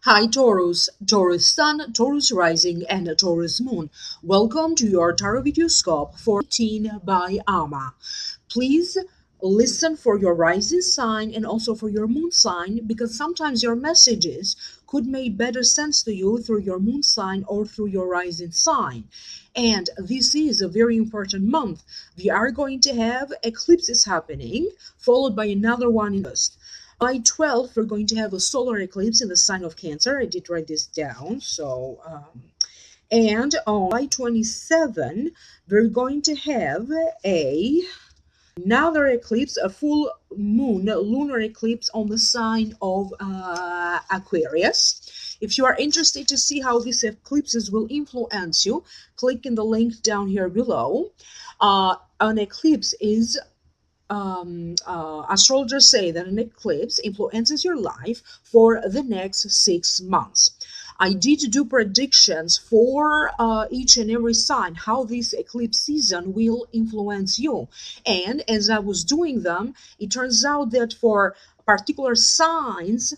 Hi Taurus, Taurus Sun, Taurus Rising, and Taurus Moon. Welcome to your Tarot Videoscope for 18 by Ama. Please listen for your rising sign and also for your moon sign, because sometimes your messages could make better sense to you through your moon sign or through your rising sign. And this is a very important month. We are going to have eclipses happening, followed by another one in August. July 12th, we're going to have a solar eclipse in the sign of Cancer. I did write this down. And on July 27, we're going to have another eclipse, a full moon lunar eclipse on the sign of Aquarius. If you are interested to see how these eclipses will influence you, click in the link down here below. An eclipse is astrologers say that an eclipse influences your life for the next 6 months. I did do predictions for each and every sign, how this eclipse season will influence you. And as I was doing them, it turns out that for particular signs,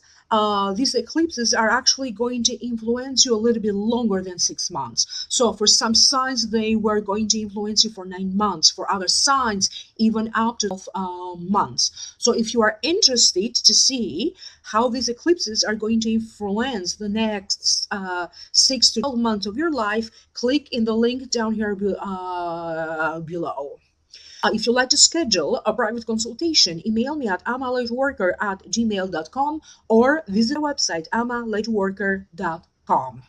these eclipses are actually going to influence you a little bit longer than 6 months. So for some signs, they were going to influence you for 9 months. For other signs, even up to 12 months. So if you are interested to see how these eclipses are going to influence the next 6 to 12 months of your life, click in the link down here below. If you'd like to schedule a private consultation, email me at amalightworker@gmail.com or visit our website amalightworker.com.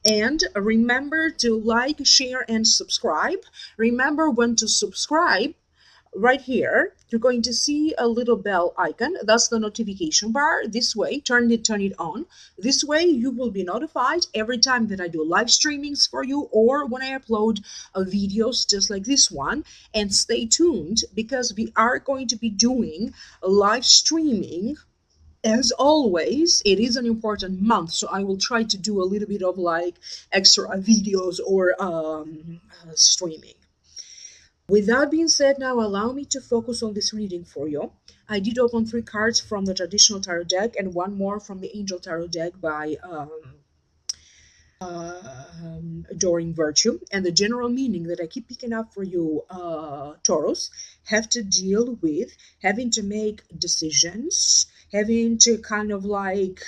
And remember to like, share, and subscribe. Remember when to subscribe. Right here, you're going to see a little bell icon. That's the notification bar. This way, turn it on. This way, you will be notified every time that I do live streamings for you or when I upload videos just like this one. And stay tuned, because we are going to be doing a live streaming. As always, it is an important month, so I will try to do a little bit of like extra videos or streaming. With that being said, now allow me to focus on this reading for you. I did open 3 cards from the traditional tarot deck and 1 more from the angel tarot deck by Adoring Virtue. And the general meaning that I keep picking up for you, Taurus, have to deal with having to make decisions, having to kind of like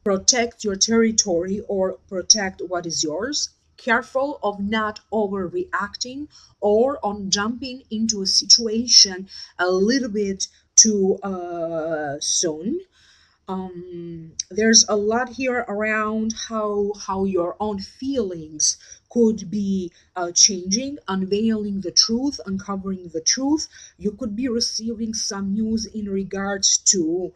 protect your territory or protect what is yours. Careful of not overreacting or on jumping into a situation a little bit too soon. There's a lot here around how your own feelings could be changing, unveiling the truth, uncovering the truth. You could be receiving some news in regards to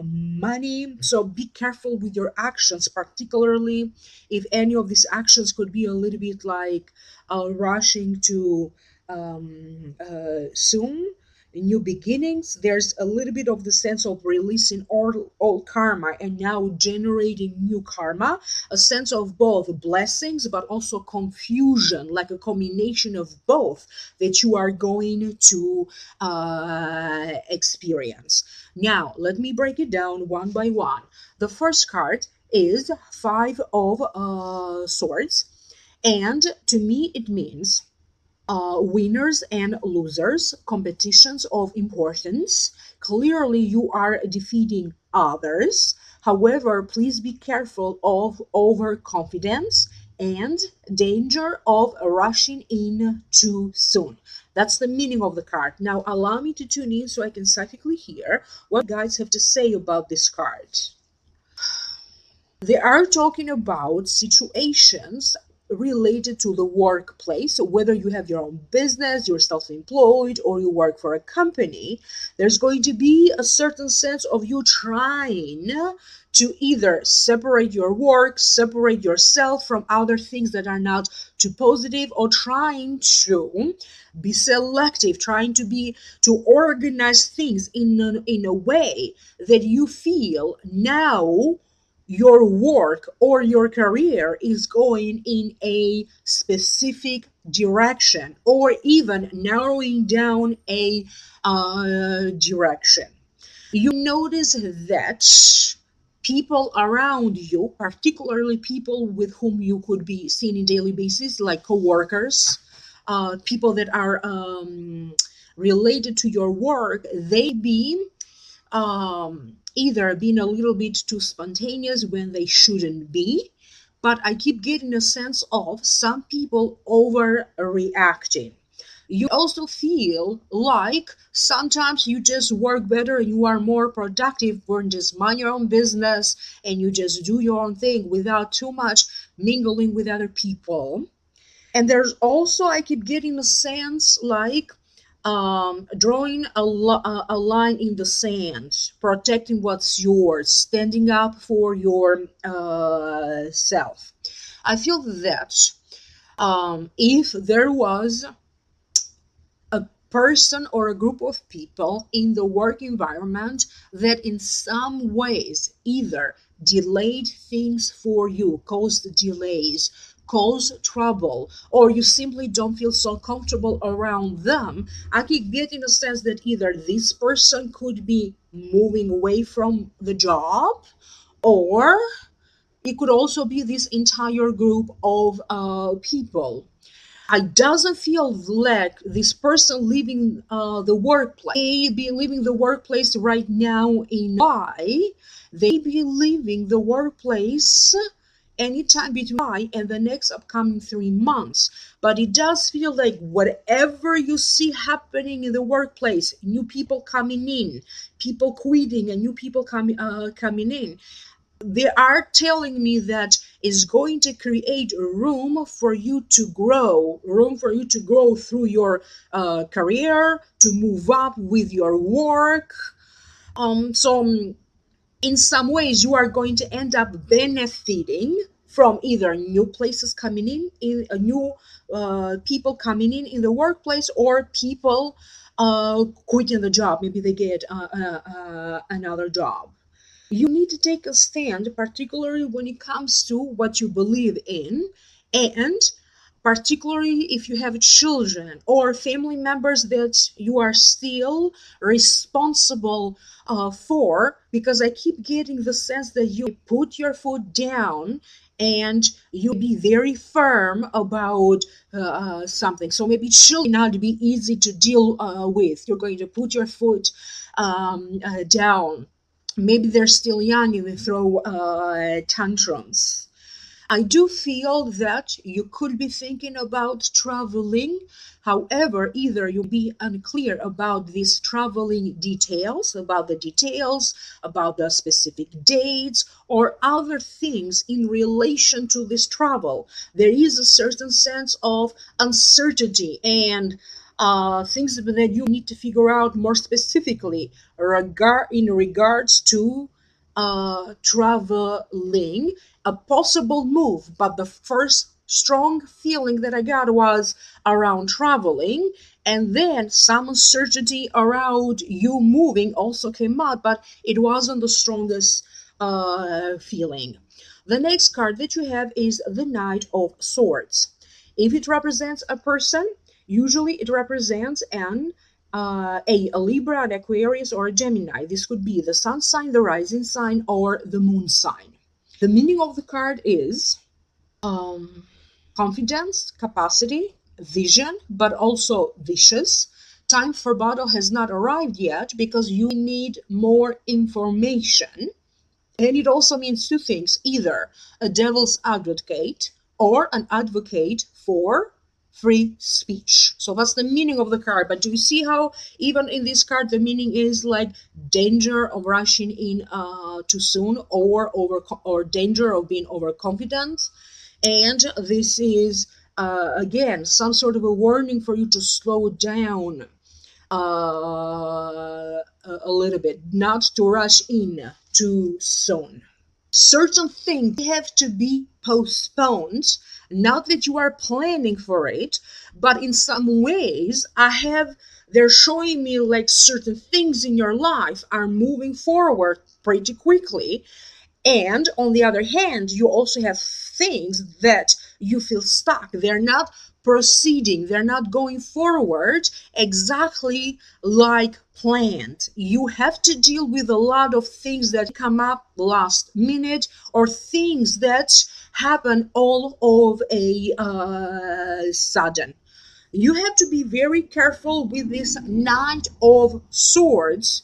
money, so be careful with your actions, particularly if any of these actions could be a little bit like rushing to soon new beginnings. There's a little bit of the sense of releasing old karma and now generating new karma, a sense of both blessings but also confusion, like a combination of both that you are going to experience. Now let me break it down one by one. The first card is 5 of Swords, and to me it means winners and losers, competitions of importance. Clearly, you are defeating others. However, please be careful of overconfidence and danger of rushing in too soon. That's the meaning of the card. Now, allow me to tune in so I can psychically hear what guides have to say about this card. They are talking about situations related to the workplace. So whether you have your own business, you're self-employed, or you work for a company, there's going to be a certain sense of you trying to either separate your work, separate yourself from other things that are not too positive, or trying to be selective, trying to organize things in a way that you feel now your work or your career is going in a specific direction, or even narrowing down a direction. You notice that people around you, particularly people with whom you could be seen in daily basis, like coworkers, people that are related to your work, they be either being a little bit too spontaneous when they shouldn't be, but I keep getting a sense of some people overreacting. You also feel like sometimes you just work better and you are more productive when just mind your own business and you just do your own thing without too much mingling with other people. And there's also, I keep getting a sense like drawing a line in the sand, protecting what's yours, standing up for your self. I feel that if there was a person or a group of people in the work environment that in some ways either delayed things for you, caused delays, caused trouble, or you simply don't feel so comfortable around them, I keep getting a sense that either this person could be moving away from the job, or it could also be this entire group of people. I doesn't feel like this person leaving the workplace may be leaving the workplace right now in why they be leaving the workplace anytime between July and the next upcoming 3 months. But it does feel like whatever you see happening in the workplace, new people coming in, people quitting, and new people coming in, they are telling me that is going to create room for you to grow, through your career, to move up with your work. So in some ways you are going to end up benefiting from either new places coming in new people coming in the workplace, or people quitting the job. Maybe they get another job. You need to take a stand, particularly when it comes to what you believe in, and particularly if you have children or family members that you are still responsible for, because I keep getting the sense that you put your foot down and you be very firm about something. So maybe children not be easy to deal with. You're going to put your foot down. Maybe they're still young and they throw tantrums. I do feel that you could be thinking about traveling. However, either you'll be unclear about these traveling details, about the details, about the specific dates, or other things in relation to this travel. There is a certain sense of uncertainty and things that you need to figure out more specifically in regards to traveling, a possible move. But the first strong feeling that I got was around traveling, and then some uncertainty around you moving also came out, but it wasn't the strongest feeling. The next card that you have is the Knight of Swords. If it represents a person, usually it represents a Libra, an Aquarius, or a Gemini. This could be the sun sign, the rising sign, or the moon sign. The meaning of the card is confidence, capacity, vision, but also vicious. Time for battle has not arrived yet because you need more information. And it also means two things: either a devil's advocate or an advocate for free speech. So that's the meaning of the card. But do you see how even in this card the meaning is like danger of rushing in too soon, or danger of being overconfident? And this is again some sort of a warning for you to slow down a little bit, not to rush in too soon. Certain things have to be postponed, not that you are planning for it, but in some ways they're showing me like certain things in your life are moving forward pretty quickly. And on the other hand, you also have things that you feel stuck. They're not proceeding, they're not going forward exactly like planned. You have to deal with a lot of things that come up last minute, or things that happen all of a sudden. You have to be very careful with this Knight of Swords,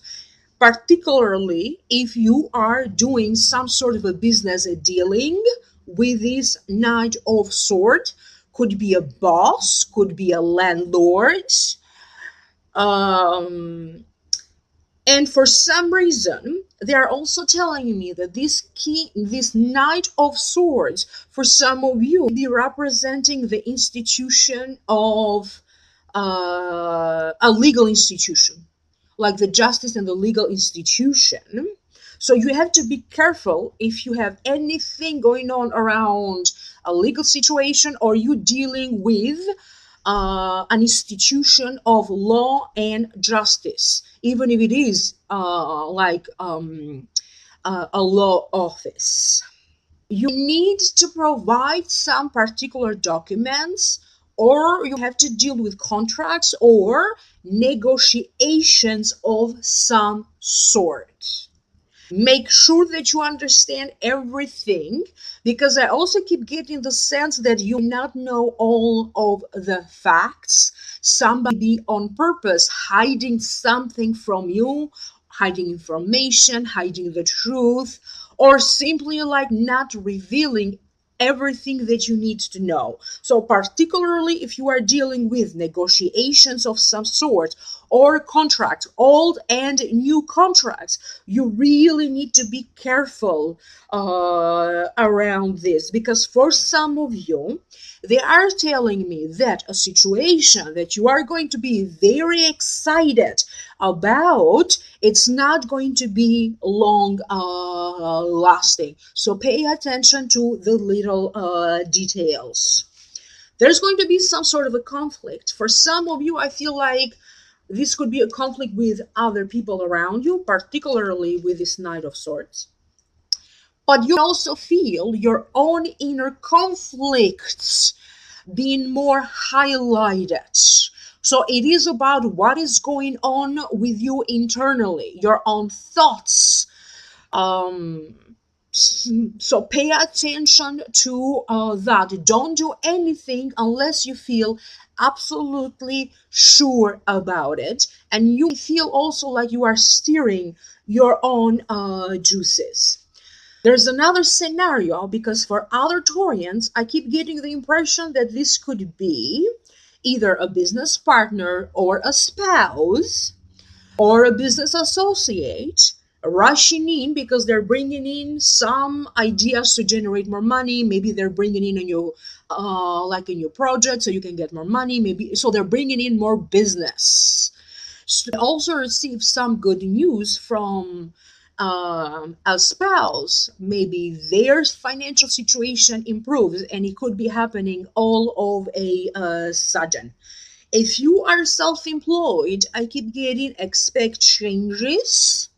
particularly if you are doing some sort of a business dealing with this Knight of Swords. Could be a boss, could be a landlord. Um, and for some reason, they are also telling me that this Knight of Swords, for some of you, be representing the institution of a legal institution, like the justice and the legal institution. So you have to be careful if you have anything going on around a legal situation, or you dealing with an institution of law and justice, even if it is a law office. You need to provide some particular documents, or you have to deal with contracts or negotiations of some sort. Make sure that you understand everything, because I also keep getting the sense that you not know all of the facts. Somebody on purpose hiding something from you, hiding information, hiding the truth, or simply like not revealing everything that you need to know. So particularly if you are dealing with negotiations of some sort, or contracts, old and new contracts, you really need to be careful around this, because for some of you, they are telling me that a situation that you are going to be very excited about, it's not going to be long lasting. So pay attention to the little details. There's going to be some sort of a conflict. For some of you, I feel like this could be a conflict with other people around you, particularly with this Knight of Swords. But you also feel your own inner conflicts being more highlighted. So it is about what is going on with you internally, your own thoughts. So pay attention to that. Don't do anything unless you feel absolutely sure about it, and you feel also like you are steering your own juices. There's another scenario, because for other Taurians, I keep getting the impression that this could be either a business partner or a spouse or a business associate rushing in because they're bringing in some ideas to generate more money. Maybe they're bringing in a new project so you can get more money. Maybe so they're bringing in more business. So they also receive some good news from a spouse. Maybe their financial situation improves, and it could be happening all of a sudden. If you are self-employed, I keep getting expect changes.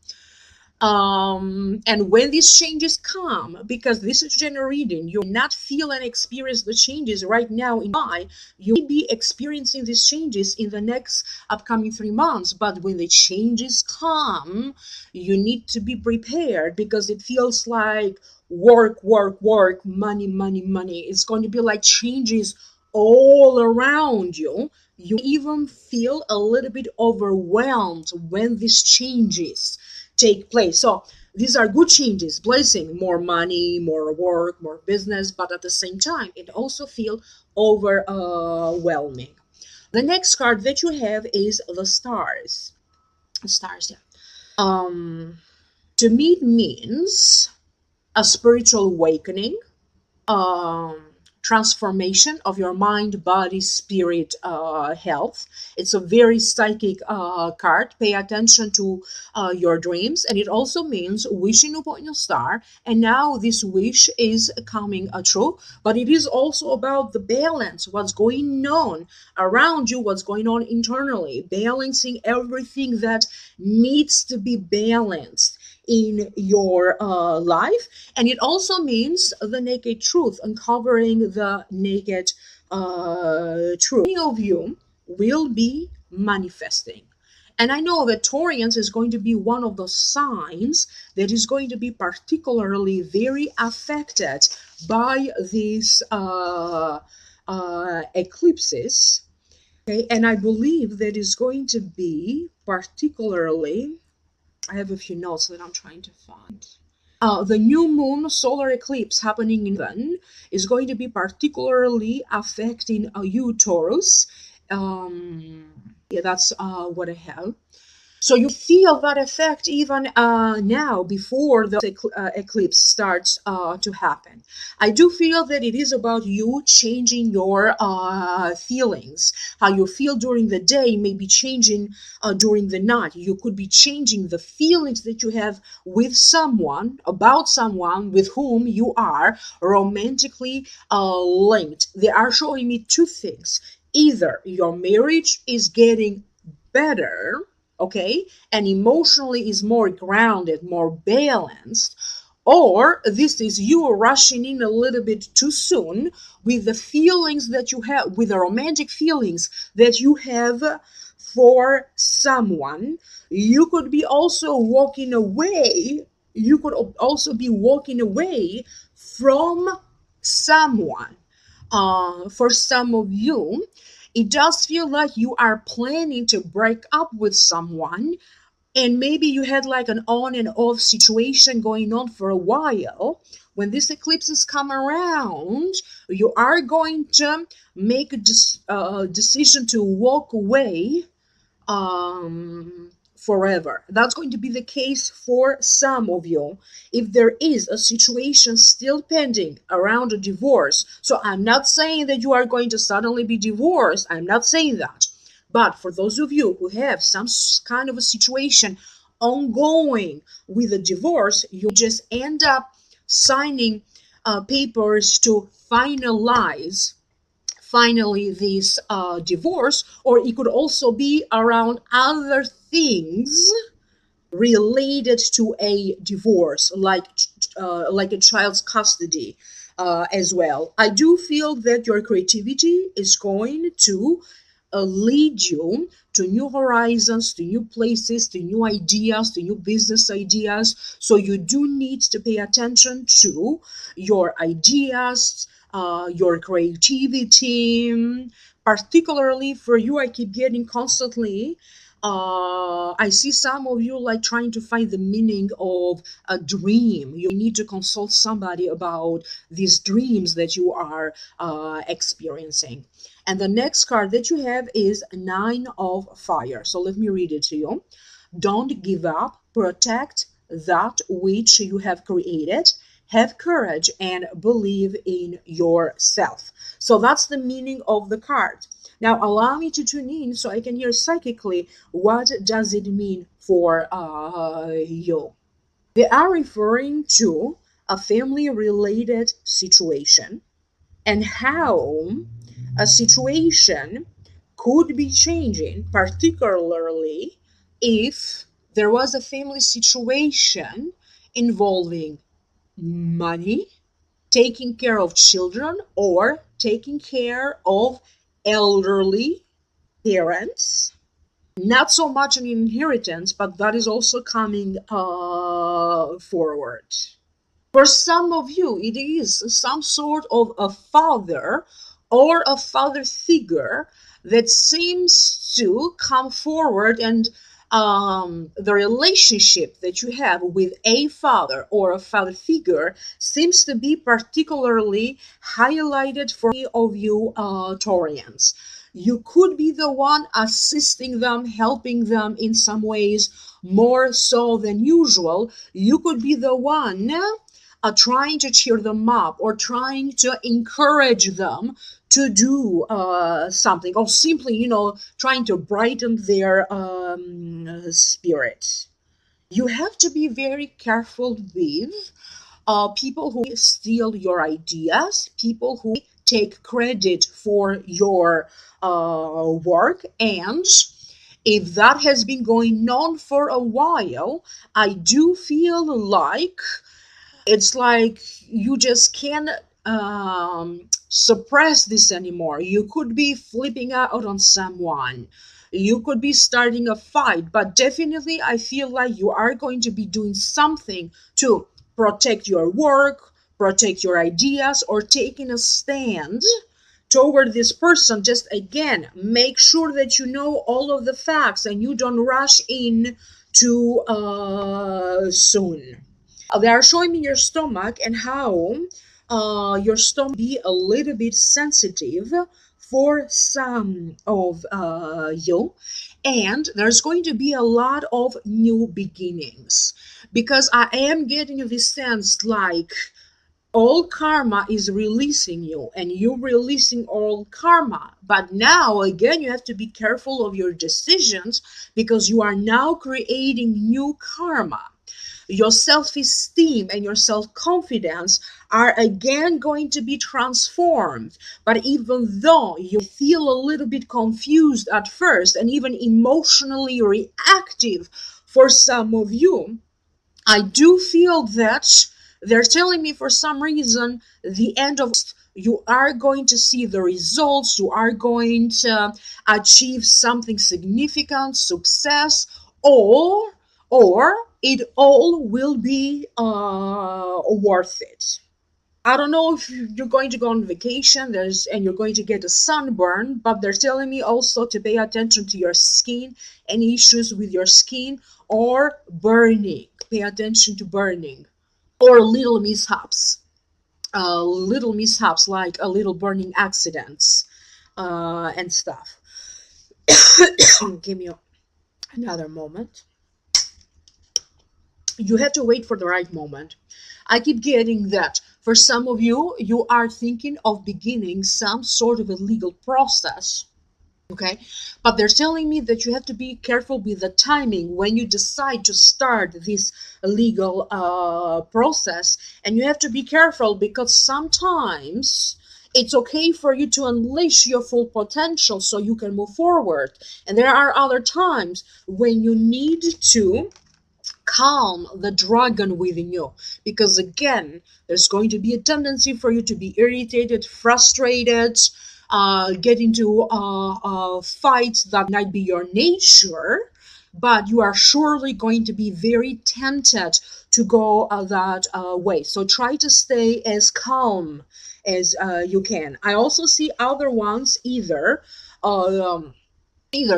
And when these changes come, because this is general reading, you will not feel and experience the changes right now in July. You may be experiencing these changes in the next upcoming 3 months, but when the changes come, you need to be prepared, because it feels like work, money, money, money. It's going to be like changes all around you. You even feel a little bit overwhelmed when these changes take place. So these are good changes, blessing, more money, more work, more business, but at the same time, it also feels overwhelming. The next card that you have is the stars. Stars, yeah. To me, it means a spiritual awakening, transformation of your mind, body, spirit, health. It's a very psychic card. Pay attention to your dreams, and it also means wishing upon your star. And now this wish is coming true, but it is also about the balance, what's going on around you, what's going on internally, balancing everything that needs to be balanced in your life. And it also means the naked truth, uncovering the naked true. Many of you will be manifesting. And I know that Taurus is going to be one of those signs that is going to be particularly very affected by these eclipses. Okay, and I believe that is going to be particularly, I have a few notes that I'm trying to find. The new moon solar eclipse happening in London is going to be particularly affecting you, Taurus. Yeah, that's what I have. So you feel that effect even now before the eclipse starts to happen. I do feel that it is about you changing your feelings. How you feel during the day may be changing during the night. You could be changing the feelings that you have with someone, about someone with whom you are romantically linked. They are showing me two things. Either your marriage is getting better, okay, and emotionally is more grounded, more balanced, or this is you rushing in a little bit too soon with the feelings that you have, with the romantic feelings that you have for someone. You could be also walking away, you could also be walking away from someone. For some of you, it does feel like you are planning to break up with someone, and maybe you had like an on and off situation going on for a while. When these eclipses come around, you are going to make a decision to walk away forever. That's going to be the case for some of you. If there is a situation still pending around a divorce, so I'm not saying that you are going to suddenly be divorced, I'm not saying that. But for those of you who have some kind of a situation ongoing with a divorce, you just end up signing papers to finally this divorce, or it could also be around other things related to a divorce, like a child's custody as well. I do feel that your creativity is going to lead you to new horizons, to new places, to new ideas, to new business ideas. So you do need to pay attention to your ideas, your creativity. Particularly for you, I keep getting constantly, I see some of you like trying to find the meaning of a dream. You need to consult somebody about these dreams that you are experiencing. And the next card that you have is Nine of Fire. So let me read it to you. Don't give up. Protect that which you have created. Have courage and believe in yourself. So that's the meaning of the card. Now allow me to tune in so I can hear psychically what does it mean for you. They are referring to a family-related situation and how a situation could be changing, particularly if there was a family situation involving money, taking care of children, or taking care of elderly parents. Not so much an inheritance, but that is also coming forward. For some of you, it is some sort of a father or a father figure that seems to come forward, and the relationship that you have with a father or a father figure seems to be particularly highlighted for many of you Taurians. You could be the one assisting them, helping them in some ways more so than usual. You could be the one trying to cheer them up or trying to encourage them to do something, or simply, trying to brighten their spirit. You have to be very careful with people who steal your ideas, people who take credit for your work. And if that has been going on for a while, I do feel like it's like you just can't suppress this anymore. You could be flipping out on someone. You could be starting a fight, but definitely I feel like you are going to be doing something to protect your work, protect your ideas, or taking a stand toward this person. Just again, make sure that you know all of the facts and you don't rush in too soon. They are showing me your stomach and how your stomach be a little bit sensitive for some of you, and there's going to be a lot of new beginnings, because I am getting this sense like all karma is releasing you and you releasing all karma. But now again, you have to be careful of your decisions, because you are now creating new karma. Your self-esteem and your self-confidence are again going to be transformed. But even though you feel a little bit confused at first and even emotionally reactive for some of you, I do feel that they're telling me for some reason the end of you are going to see the results, you are going to achieve something significant, success, or it all will be worth it. I don't know if you're going to go on vacation and you're going to get a sunburn, but they're telling me also to pay attention to your skin, any issues with your skin, or burning. Pay attention to burning or little mishaps like a little burning accidents and stuff. Give me another moment. You have to wait for the right moment. I keep getting that for some of you, you are thinking of beginning some sort of a legal process. Okay, but they're telling me that you have to be careful with the timing when you decide to start this legal process, and you have to be careful because sometimes it's okay for you to unleash your full potential so you can move forward, and there are other times when you need to calm the dragon within you, because again, there's going to be a tendency for you to be irritated, frustrated, get into fights that might be your nature, but you are surely going to be very tempted to go that way. So try to stay as calm as you can. I also see other ones either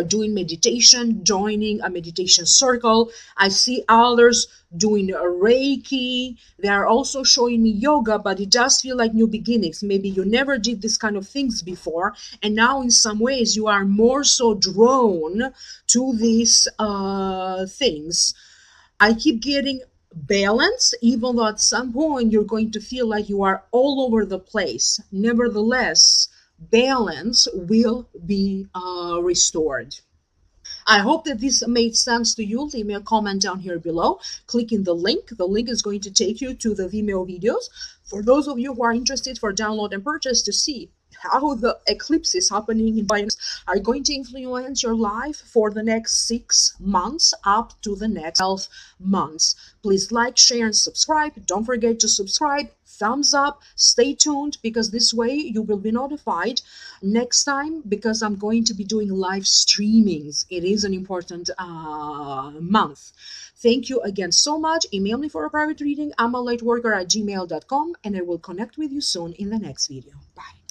doing meditation, joining a meditation circle. I see others doing a Reiki. They are also showing me yoga, but it does feel like new beginnings. Maybe you never did this kind of things before, and now in some ways you are more so drawn to these things. I keep getting balance, even though at some point you're going to feel like you are all over the place. Nevertheless, balance will be restored. I hope that this made sense to you. Leave me a comment down here below. Clicking the link. The link is going to take you to the Vimeo videos. For those of you who are interested for download and purchase to see how the eclipses happening in biomes are going to influence your life for the next 6 months up to the next 12 months. Please like, share, and subscribe. Don't forget to subscribe. Thumbs up. Stay tuned, because this way you will be notified next time, because I'm going to be doing live streamings. It is an important month. Thank you again so much. Email me for a private reading. I'm a lightworker at gmail.com, and I will connect with you soon in the next video. Bye.